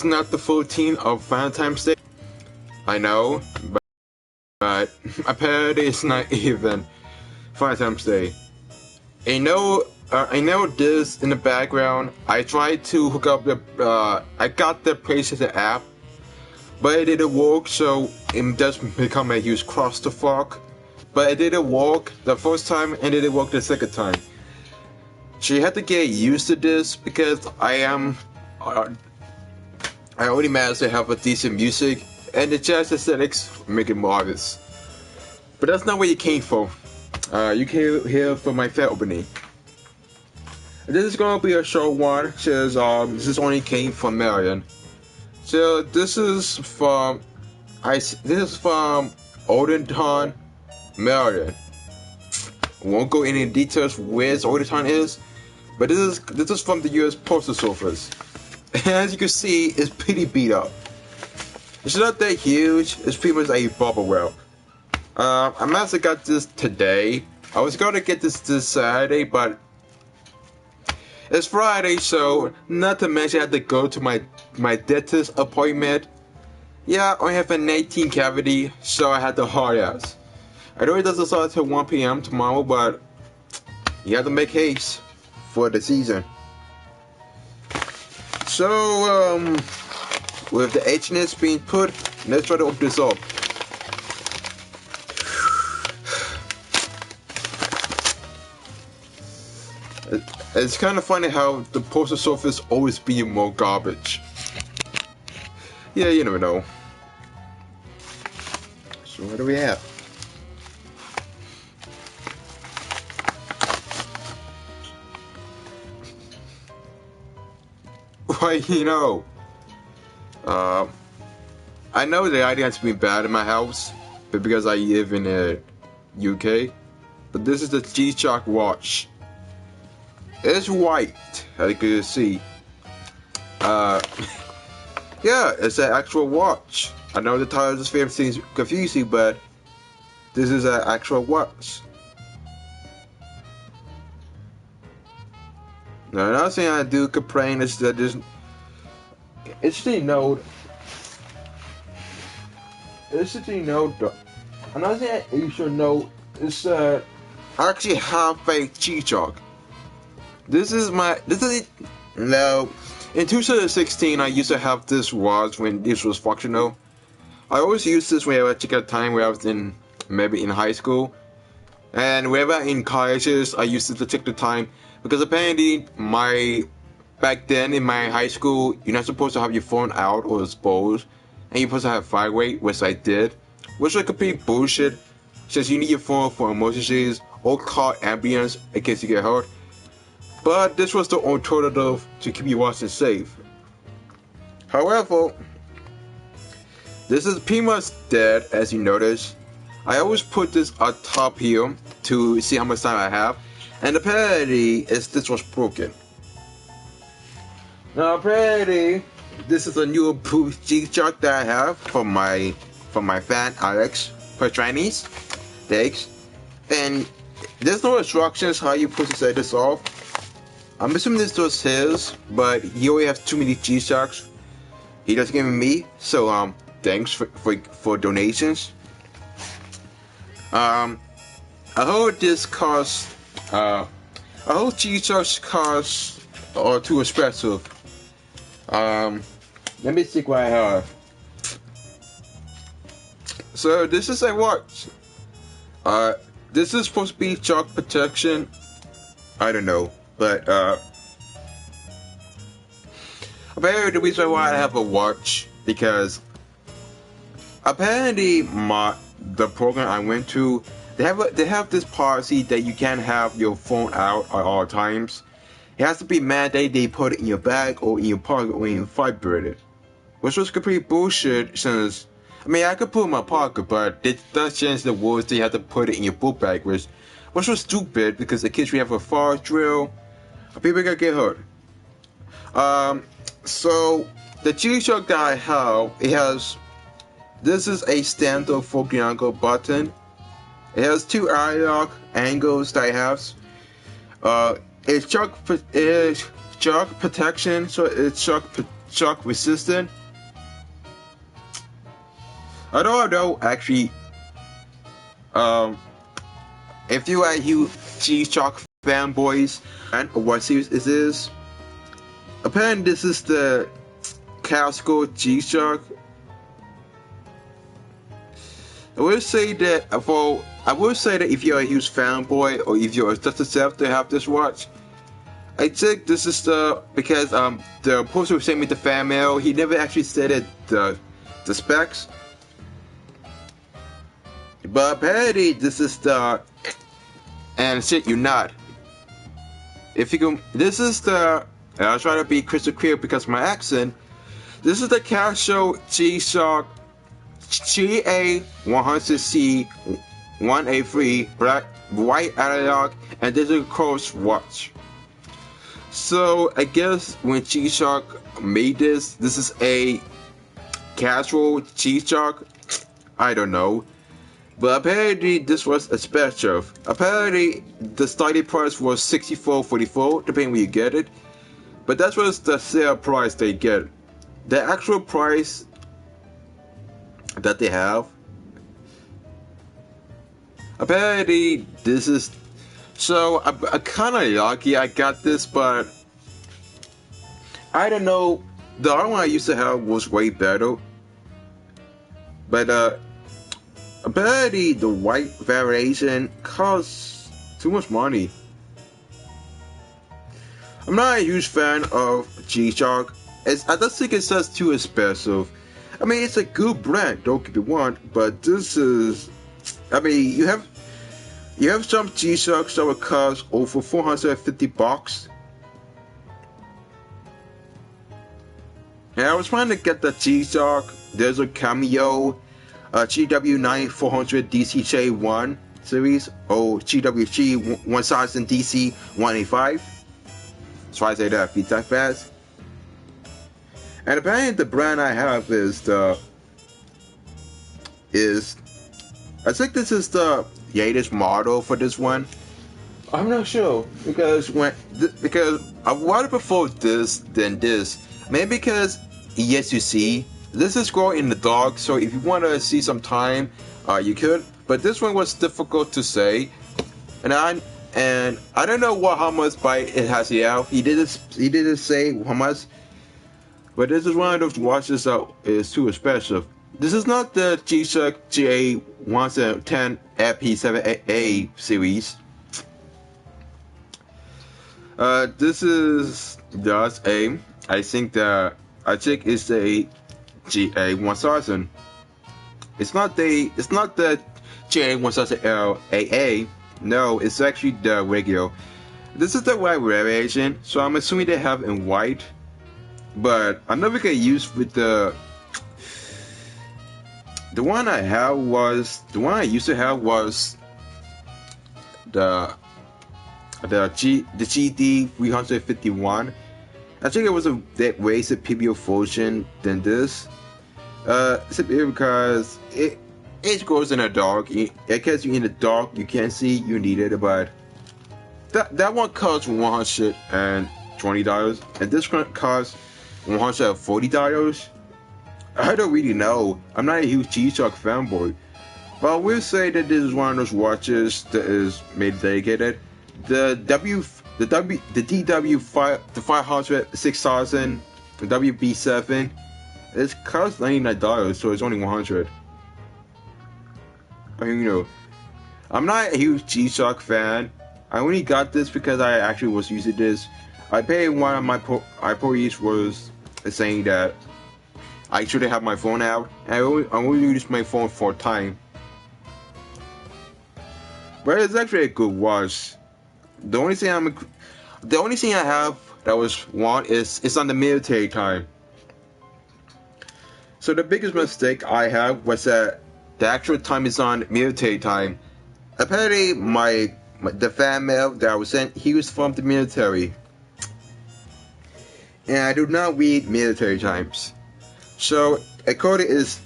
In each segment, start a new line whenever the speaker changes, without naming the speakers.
is not the 14th of Valentine's Day. I know, but apparently it's not even Valentine's Day. I know this in the background. I tried to hook up the, I got the PlayStation app, but it didn't work, so it does become a huge clusterfuck. But it didn't work the first time, and it didn't work the second time. So you have to get used to this, because I already managed to have a decent music, and the jazz aesthetics make it more obvious. But that's not where you came from. You came here for my fan opening. This is gonna be a short one, since this only came from Marion. So this is from Naton, Marion. Won't go into details where Naton is, but this is from the U.S. Postal Service. And as you can see, it's pretty beat up. It's not that huge. It's pretty much a bubble wrap. I must have got this today. I was gonna get this Saturday, but it's Friday, so not to mention I had to go to my dentist appointment. Yeah, I have an 18 cavity, so I had to hard ass. I know it doesn't start till 1 p.m. tomorrow, but you have to make haste for the season. So, with the Acidness being put, let's try to open this up. It's kind of funny how the postal service always be more garbage. Yeah, you never know. So what do we have? Why, you know, I know the idea has been bad in my house, but because I live in the UK. But this is the G-Shock watch. It's white, as you can see. Yeah, it's an actual watch. I know the title is very confusing, but this is an actual watch. Now, another thing I do complain is that there's interesting note. Another thing you should know is that I actually have a G-Shock. Now, in 2016, I used to have this watch when this was functional. I always used this when I took a time where I was maybe in high school. And whenever in colleges, I used to take the time, because apparently back then in my high school, you're not supposed to have your phone out or exposed, and you're supposed to have fire rate, which I did, which was complete bullshit, since you need your phone for emergencies or call ambulance in case you get hurt. But this was the alternative to keep your watch safe. However, this is pretty much dead, as you notice. I always put this on top here to see how much time I have, and apparently this was broken. Now apparently this is a new approved G-Shock that I have from my fan Alex for Chinese. Thanks. And there's no instructions how you supposed to set this off. I'm assuming this was his, but he only has too many G-Shocks. He doesn't give me, so thanks for donations. I heard this cost, I heard G-Shocks cost too expensive. Let me see what I have. So this is a watch. This is supposed to be shock protection. I don't know. But apparently the reason why I have a watch, because apparently the program I went to, they have this policy that you can't have your phone out at all times. It has to be mandated they put it in your bag or in your pocket or in your vibrator it, which was complete bullshit. Since I mean I could put it in my pocket, but it does change the rules that you have to put it in your book bag, which was stupid, because in case we have a fire drill, people gonna get hurt. So the G-Shock that I have, this is a standard 40 angle button. It has two analog angles that it has. It's shock protection, so it's shock resistant. I don't know actually. If you are huge G-Shock fanboys, and what series is this? Apparently, this is the classical G-Shock. I will say that if you're a huge fanboy or if you're just yourself to have this watch, I think this is because the poster who sent me the fan mail, he never actually stated the specs. But apparently this is the, and shit you not. If you can, this is the, I'll try to be crystal clear because of my accent. This is the Casio G-Shock GA100C 1A3 black, white analog, and digital cross watch. So I guess when G-Shock made this is a casual G-Shock. I don't know. But apparently this was a special. Apparently the starting price was $64.44, depending where you get it. But that was the sale price they get. The actual price that they have, apparently this is, so I'm kind of lucky I got this, but I don't know, the other one I used to have was way better. But apparently the white variation costs too much money. I'm not a huge fan of G-Shock. I just think it's just too expensive. I mean, it's a good brand, don't get me wrong, but this is, I mean, you have some G-Shocks that will cost over $450. And I was trying to get the G-Shock. There's a Cameo, GW9400 DCJ1 series, or GWG 1000 DC 185. So I say that beats that fast. And apparently the brand I have is I think this is the latest model for this one. I'm not sure because I would prefer this than this. Maybe because yes, you see, this is going in the dark. So if you want to see some time, you could. But this one was difficult to say, and I don't know how much by it has out. He didn't say how much. But this is one of those watches that is too expensive. This is not the G-Shock GA110 FP7A series. This is just I think it's a GA1000. It's not the GA1000 AA. No, it's actually the regular. This is the white variation, so I'm assuming they have in white. But I'm never gonna use with the one I used to have was the GD 351. I think it was a way superior version than this. Simply because it goes in the dark. Because you're in the dark, you can't see, you need it. But that one costs $120, and this one costs $140. I don't really know. I'm not a huge G-Shock fanboy, but I will say that this is one of those watches that is made dedicated. The DW5, the 500, 6000, the WB7, it costs $99, so it's only $100. I mean, I'm not a huge G-Shock fan. I only got this because I actually was using this. I paid one of my employees was saying that I shouldn't have my phone out. I only use my phone for time. But it's actually a good watch. The only thing I have that was one is it's on the military time. So the biggest mistake I have was that the actual time is on military time. Apparently the fan mail that I was sent, he was from the military. And I do not read military times. So according is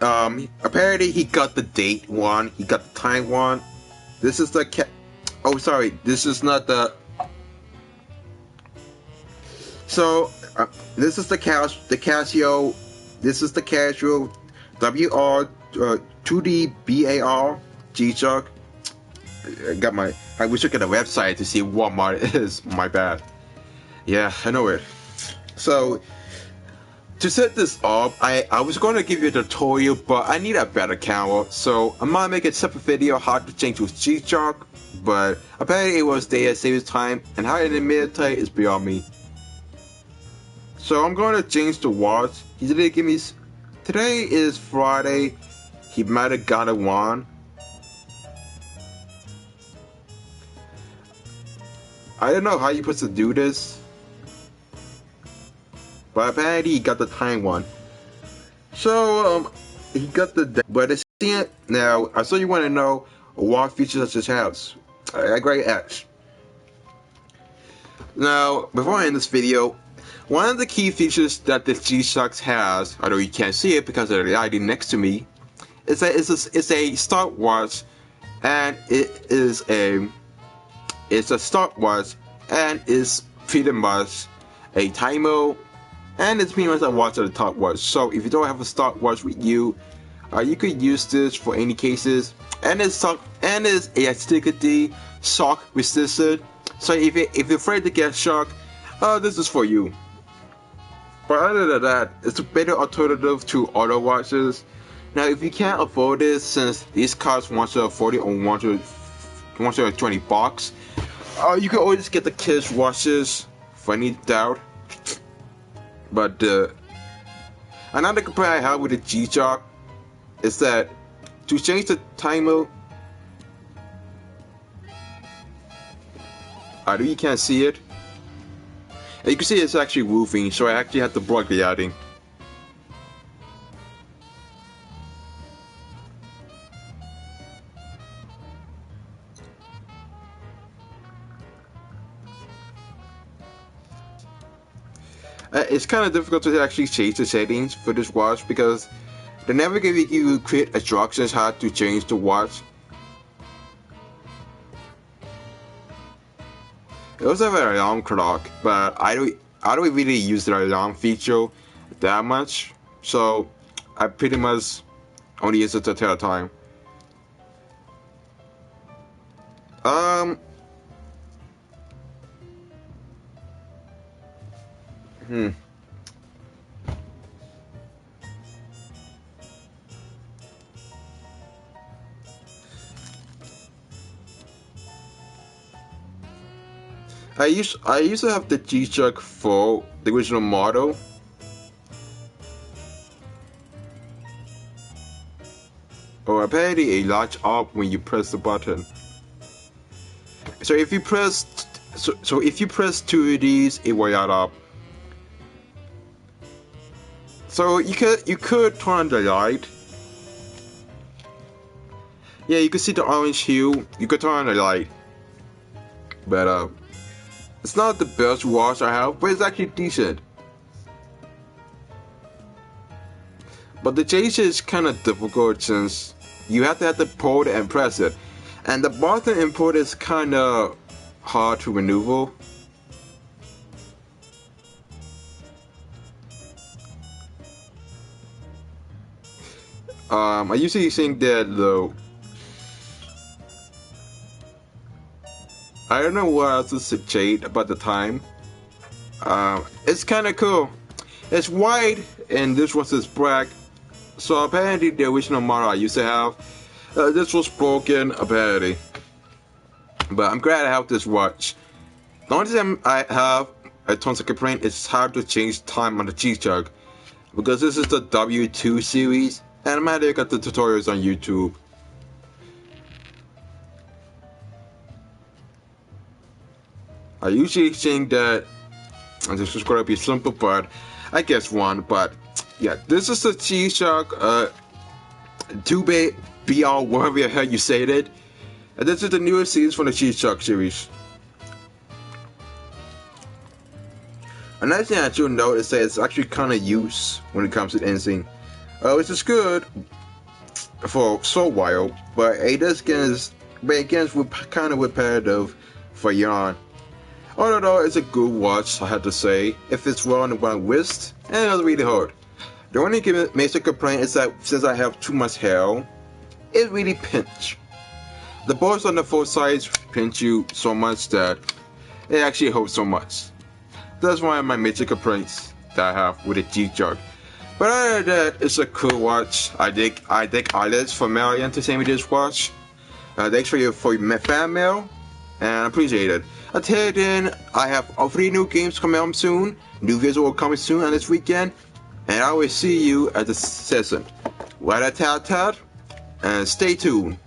apparently he got the date one, he got the time one. This is the oh, sorry, this is not the. So this is the Casio. This is the Casio WR 2D BAR G-Shock. I wish I could get a website to see what model it is. My bad. Yeah, I know it. So to set this up, I was going to give you a tutorial, but I need a better camera, so I might make a separate video how to change to G-Shock, but apparently it was there, saves time, and how to meditate is beyond me. So I'm going to change the watch. He didn't give me. Today is Friday. He might have got a one. I don't know how you're supposed to do this, but apparently he got the time one. So he got the. But it's now. I saw you want to know what features this has. I great X. Now before I end this video, one of the key features that the G-Shock has, although you can't see it because of the lighting next to me, is that it's a stopwatch, and it's a stopwatch, and it's pretty much a timer, and it's pretty much a watch at the top watch. So if you don't have a stopwatch with you, you could use this for any cases, and it's elasticity, shock resistant. So if you're afraid to get shocked, this is for you. But other than that, it's a better alternative to other watches. Now, if you can't afford this, since these cost $140 or $120, you can always get the kids' watches for any doubt. But another complaint I have with the G-Shock is that to change the timer, although you can't see it, you can see it's actually moving, so I actually have to block the lighting. It's kind of difficult to actually change the settings for this watch because they never give you quick instructions how to change the watch. It also have an alarm clock, but I don't really use the alarm feature that much, so I pretty much only use it to tell time. I used to have the G-Shock 4, the original model. Or apparently a large up when you press the button. So if you press two of these, it will light up. So you could turn on the light. Yeah, you can see the orange hue. You could turn on the light. But it's not the best watch I have, but it's actually decent. But the change is kind of difficult since you have to pull it and press it, and the button input is kind of hard to maneuver. I usually think that though. I don't know what else to suggest about the time. It's kind of cool. It's white, and this was its black. So apparently the original model I used to have, this was broken apparently. But I'm glad I have this watch. The only thing I have a tons of complaint is how to change time on the G-Shock, because this is the W2 series, and I'm gonna look at the tutorials on YouTube. I usually think that this is gonna be simple, but I guess one. But yeah, this is the G-Shock 2-bit BR, whatever the hell you say it. And this is the newest series from the G-Shock series. Another thing I should note is that it's actually kind of used when it comes to anything. Which is good for so while, but it gets kind of repetitive for yarn. Although it's a good watch, I have to say, if it's well on one wrist, and it's really hard. The only major complaint is that since I have too much hair, it really pinch. The balls on the four sides pinch you so much that it actually hurts so much. That's one of my major complaints that I have with the G-Jug. But other than that, it's a cool watch. I think Alex from Marion to send me this watch. Thanks for your fan mail, and I appreciate it. Until then, I have 3 new games coming out soon. New videos will come soon on this weekend, and I will see you at the session. Rat-a-tat-tat, and stay tuned.